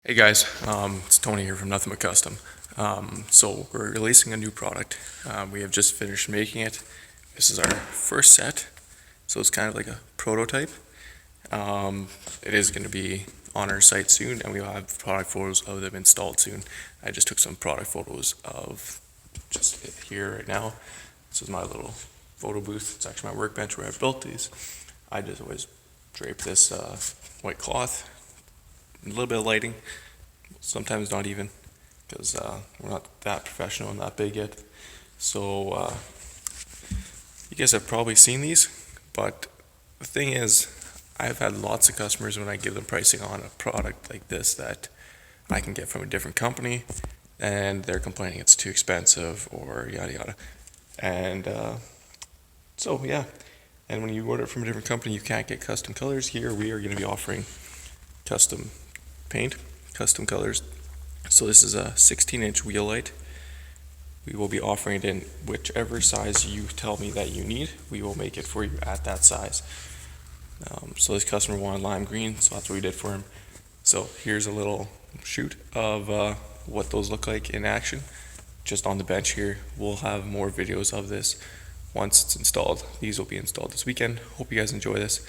Hey guys, it's Tony here from Nothing But Custom. So we're releasing a new product. We have just finished making it. This is our first set, so it's kind of like a prototype. It is going to be on our site soon, and we'll have product photos of them installed soon. I just took some product photos of just here right now. This is my little photo booth. It's actually my workbench where I've built these. I just always drape this white cloth, a little bit of lighting, sometimes not even, because we're not that professional and that big yet. So you guys have probably seen these, but the thing is, I've had lots of customers when I give them pricing on a product like this that I can get from a different company, and they're complaining it's too expensive or yada yada. And so yeah, and when you order it from a different company, you can't get custom colors. Here we are going to be offering custom paint, custom colors. So this is a 16-inch wheel light. We will be offering it in whichever size you tell me that you need. We will make it for you at that size. So this customer wanted lime green, so that's what we did for him. So here's a little shoot of what those look like in action. Just on the bench here, we'll have more videos of this once it's installed. These will be installed this weekend. Hope you guys enjoy this.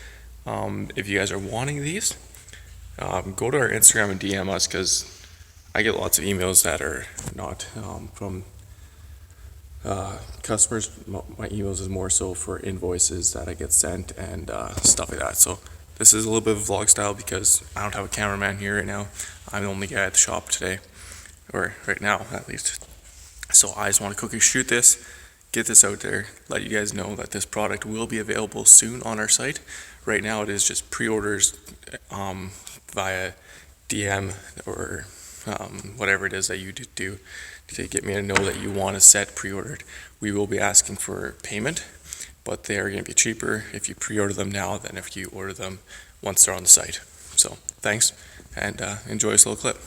If you guys are wanting these, go to our Instagram and DM us, because I get lots of emails that are not from customers. My emails is more so for invoices that I get sent and stuff like that. So this is a little bit of vlog style because I don't have a cameraman here right now. I'm the only guy at the shop today, or right now at least. So I just want to quickly shoot this, get this out there, let you guys know that this product will be available soon on our site. Right now it is just pre-orders via DM or whatever it is that you do to get me to know that you want a set pre-ordered. We will be asking for payment, but they are going to be cheaper if you pre-order them now than if you order them once they're on the site. So thanks, and enjoy this little clip.